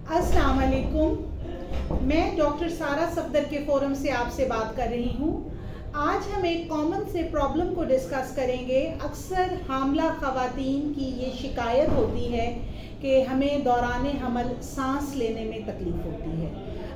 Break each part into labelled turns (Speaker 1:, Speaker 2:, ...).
Speaker 1: अस्सलाम वालेकुम। मैं डॉक्टर सारा सफदर के फोरम से आपसे बात कर रही हूँ। आज हम एक कॉमन से प्रॉब्लम को डिस्कस करेंगे। अक्सर हामला ख़वातीन की ये शिकायत होती है कि हमें दौरान हमल सांस लेने में तकलीफ़ होती है।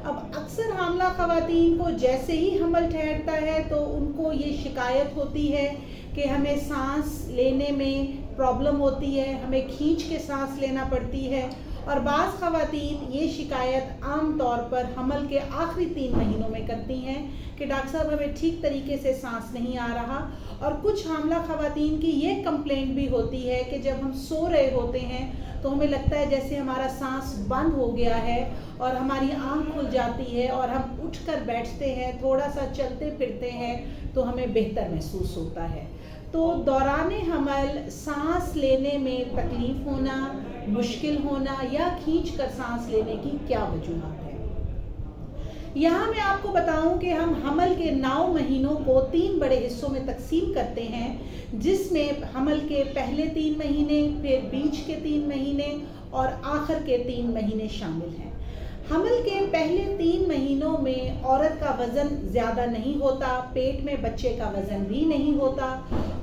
Speaker 1: अब अक्सर हामला ख़वातीन को जैसे ही हमल ठहरता है तो उनको ये शिकायत होती है कि हमें सांस लेने में प्रॉब्लम होती है, हमें खींच के सांस लेना पड़ती है। और बाज़ ख़वातीन ये शिकायत आम तौर पर हमल के आखिरी 3 महीनों में करती हैं कि डॉक्टर साहब हमें ठीक तरीके से सांस नहीं आ रहा। और कुछ हामला ख़वातीन की ये कंप्लेंट भी होती है कि जब हम सो रहे होते हैं तो हमें लगता है जैसे हमारा सांस बंद हो गया है और हमारी आँख खुल जाती है और हम उठकर बैठते हैं, थोड़ा सा चलते फिरते हैं तो हमें बेहतर महसूस होता है। तो दौरान हमल सांस लेने में तकलीफ़ होना, मुश्किल होना या खींचकर सांस लेने की क्या वजूहत है। यहाँ मैं आपको बताऊं कि हम हमल के 9 महीनों को 3 बड़े हिस्सों में तकसीम करते हैं, जिसमें हमल के पहले 3 महीने, फिर बीच के 3 महीने और आखिर के 3 महीने शामिल हैं। हमल के पहले 3 महीनों में औरत का वज़न ज़्यादा नहीं होता, पेट में बच्चे का वज़न भी नहीं होता,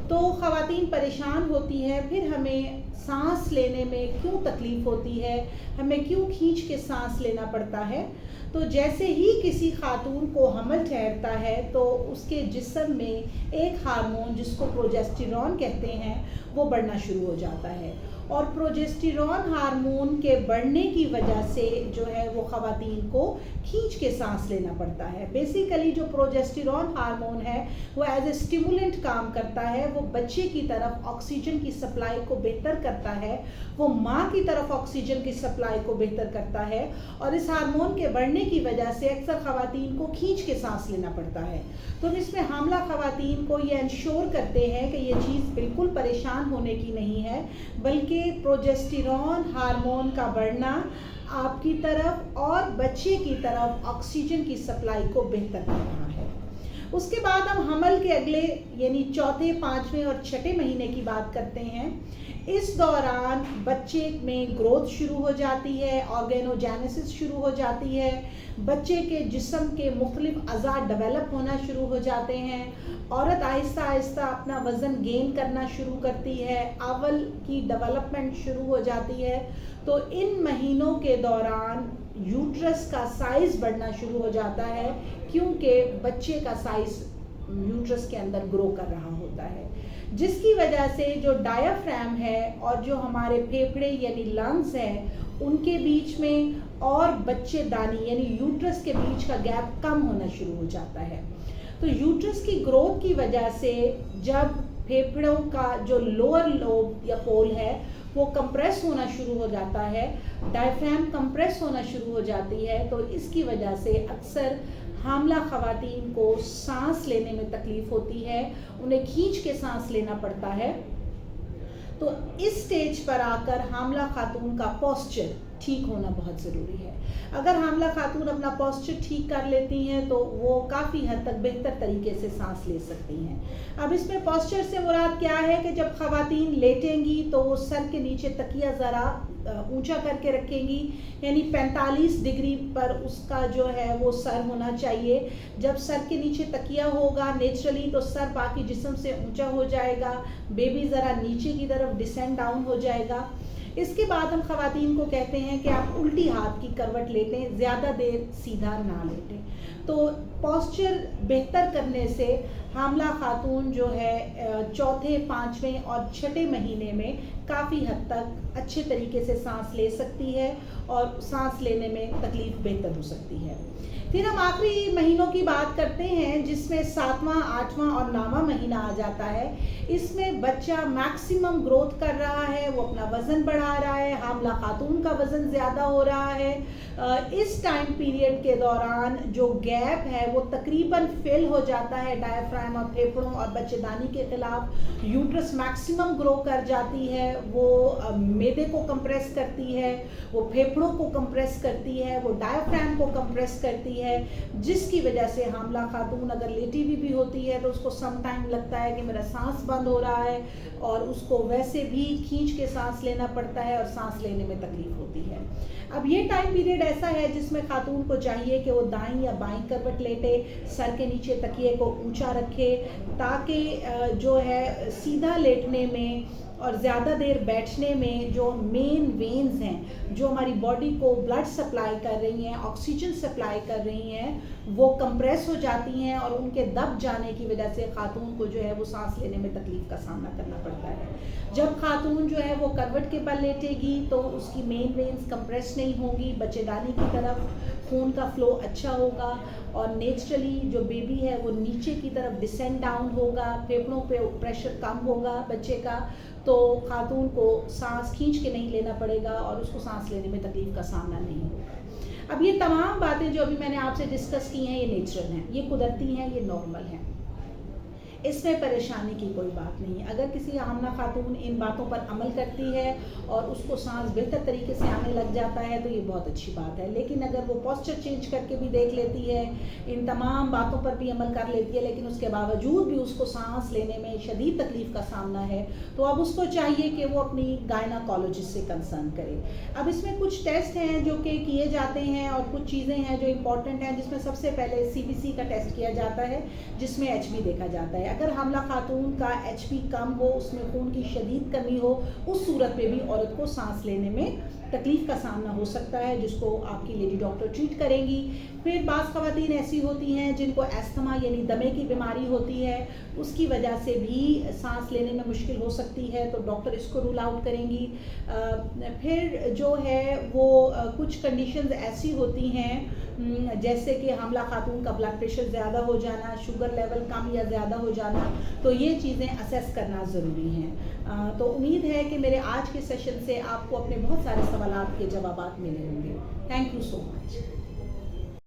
Speaker 1: तो ख़वातीन परेशान होती है। फिर हमें सांस लेने में क्यों तकलीफ़ होती है, हमें क्यों खींच के सांस लेना पड़ता है। तो जैसे ही किसी खातून को हमल ठहरता है तो उसके जिस्म में एक हार्मोन जिसको प्रोजेस्टेरॉन कहते हैं वो बढ़ना शुरू हो जाता है। और प्रोजेस्टेरॉन हार्मोन के बढ़ने की वजह से जो है वो ख़वातीन को खींच के सांस लेना पड़ता है। बेसिकली जो प्रोजेस्टेरॉन हार्मोन है वो एज ए स्टिमुलेंट काम करता है, वो बच्चे की तरफ ऑक्सीजन की सप्लाई को बेहतर करता है, वो माँ की तरफ ऑक्सीजन की सप्लाई को बेहतर करता है। और इस हार्मोन के बढ़ने की वजह से अक्सर ख़वातीन को खींच के सांस लेना पड़ता है। तो हम इसमें हामला ख़वातीन को ये इंश्योर करते हैं कि ये चीज़ बिल्कुल परेशान होने की नहीं है, बल्कि प्रोजेस्टेरॉन हार्मोन का बढ़ना आपकी तरफ और बच्चे की तरफ ऑक्सीजन की सप्लाई को बेहतर कर रहा है। उसके बाद हम हमल के अगले यानी चौथे, 5वें और 6ठे महीने की बात करते हैं। इस दौरान बच्चे में ग्रोथ शुरू हो जाती है, ऑर्गेनोजेनेसिस शुरू हो जाती है, बच्चे के जिस्म के मुख्तलिफ अज़ा डेवलप होना शुरू हो जाते हैं, औरत आहिस्ता आहिस्ता अपना वज़न गेन करना शुरू करती है, आवल की डेवलपमेंट शुरू हो जाती है। तो इन महीनों के दौरान यूट्रस का साइज़ बढ़ना शुरू हो जाता है, क्योंकि बच्चे का साइज़ यूट्रस के अंदर ग्रो कर रहा होता है, जिसकी वजह से जो डायाफ्राम है और जो हमारे फेफड़े यानी लंग्स हैं उनके बीच में और बच्चेदानी यानी यूट्रस के बीच का गैप कम होना शुरू हो जाता है। तो यूट्रस की ग्रोथ की वजह से जब फेफड़ों का जो लोअर लोब या पोल है वो कंप्रेस होना शुरू हो जाता है, डायफ्राम कंप्रेस होना शुरू हो जाती है, तो इसकी वजह से अक्सर हामला ख़वातीन को सांस लेने में तकलीफ़ होती है, उन्हें खींच के सांस लेना पड़ता है। तो इस स्टेज पर आकर हामला खातून का पोस्चर ठीक होना बहुत ज़रूरी है। अगर हामला खातून अपना पोस्चर ठीक कर लेती हैं तो वो काफ़ी हद तक बेहतर तरीके से सांस ले सकती हैं। अब इसमें पोस्चर से मुराद क्या है कि जब ख़वातीन लेटेंगी तो वो सर के नीचे तकिया ज़रा ऊंचा करके रखेंगी, यानी 45 डिग्री पर उसका जो है वो सर होना चाहिए। जब सर के नीचे तकिया होगा नेचुरली तो सर बाकी जिस्म से ऊंचा हो जाएगा, बेबी ज़रा नीचे की तरफ डिसेंड डाउन हो जाएगा। इसके बाद हम ख़वातीन को कहते हैं कि आप उल्टी हाथ की करवट लेटें, ज़्यादा देर सीधा ना लेटें। तो पोस्चर बेहतर करने से हामला खातून जो है चौथे, 5वें और 6ठे महीने में काफ़ी हद तक अच्छे तरीके से सांस ले सकती है और सांस लेने में तकलीफ़ बेहतर हो सकती है। फिर हम आखिरी महीनों की बात करते हैं, जिसमें 7वां, 8वां और 9वां महीना आ जाता है। इसमें बच्चा मैक्सिमम ग्रोथ कर रहा है, वो अपना वज़न बढ़ा रहा है, हामला खातून का वज़न ज़्यादा हो रहा है। इस टाइम पीरियड के दौरान जो गैप है वो तकरीबन फिल हो जाता है डायफ्राम और फेफड़ों और बच्चेदानी के खिलाफ। यूट्रस मैक्सिमम ग्रो कर जाती है, وہ میدے کو کمپریس کرتی ہے, وہ پھیپھڑوں کو کمپریس کرتی ہے, وہ ڈایافرام کو کمپریس کرتی ہے, جس کی وجہ سے حاملہ خاتون اگر لیٹی بھی ہوتی ہے تو اس کو سم ٹائم لگتا ہے کہ میرا سانس بند ہو رہا ہے, اور اس کو ویسے بھی کھینچ کے سانس لینا پڑتا ہے اور سانس لینے میں تکلیف ہوتی ہے. اب یہ ٹائم پیریڈ ایسا ہے جس میں خاتون کو چاہیے کہ وہ دائیں یا بائیں کروٹ لیٹے, سر کے نیچے تکیے کو اونچا رکھے, تاکہ جو ہے سیدھا لیٹنے میں اور زیادہ دیر بیٹھنے میں جو مین وینز ہیں جو ہماری باڈی کو بلڈ سپلائی کر رہی ہیں, آکسیجن سپلائی کر رہی ہیں, وہ کمپریس ہو جاتی ہیں, اور ان کے دب جانے کی وجہ سے خاتون کو جو ہے وہ سانس لینے میں تکلیف کا سامنا کرنا پڑتا ہے. جب خاتون جو ہے وہ کروٹ کے بل لیٹے گی تو اس کی مین وینز کمپریس نہیں ہوں گی, بچے دانی کی طرف خون کا فلو اچھا ہوگا, اور نیچرلی جو بیبی ہے وہ نیچے کی طرف ڈسینڈ ڈاؤن ہوگا, پھیپھڑوں پہ پریشر کم ہوگا بچے کا, تو خاتون کو سانس کھینچ کے نہیں لینا پڑے گا اور اس کو سانس لینے میں تکلیف کا سامنا نہیں ہوگا. اب یہ تمام باتیں جو ابھی میں نے آپ سے ڈسکس کی ہیں یہ نیچرل ہیں, یہ قدرتی ہیں, یہ نارمل ہیں, اس میں پریشانی کی کوئی بات نہیں. اگر کسی حاملہ خاتون ان باتوں پر عمل کرتی ہے اور اس کو سانس بہتر طریقے سے آنے لگ جاتا ہے تو یہ بہت اچھی بات ہے, لیکن اگر وہ پوسچر چینج کر کے بھی دیکھ لیتی ہے, ان تمام باتوں پر بھی عمل کر لیتی ہے, لیکن اس کے باوجود بھی اس کو سانس لینے میں شدید تکلیف کا سامنا ہے, تو اب اس کو چاہیے کہ وہ اپنی گائناکالوجسٹ سے کنسرن کرے. اب اس میں کچھ ٹیسٹ ہیں جو کہ کیے جاتے ہیں, اور کچھ چیزیں ہیں جو امپورٹنٹ ہیں, جس میں سب سے پہلے CBC کا ٹیسٹ کیا جاتا ہے جس میں HP دیکھا جاتا ہے. اگر حاملہ خاتون کا HP کم ہو, اس میں خون کی شدید کمی ہو, اس صورت میں بھی عورت کو سانس لینے میں تکلیف کا سامنا ہو سکتا ہے, جس کو آپ کی لیڈی ڈاکٹر ٹریٹ کریں گی. پھر بعض خواتین ایسی ہوتی ہیں جن کو ایستھما یعنی دمے کی بیماری ہوتی ہے, اس کی وجہ سے بھی سانس لینے میں مشکل ہو سکتی ہے, تو ڈاکٹر اس کو رول آؤٹ کریں گی. پھر جو ہے وہ کچھ کنڈیشنز ایسی ہوتی ہیں جیسے کہ حاملہ خاتون کا بلڈ پریشر زیادہ ہو جانا, شوگر لیول کم یا زیادہ ہو جانا, تو یہ چیزیں اسیس کرنا ضروری ہیں. تو امید ہے کہ میرے آج کے سیشن سے آپ کو اپنے بہت سارے سوالات کے جوابات ملے ہوں گے. Thank you so much.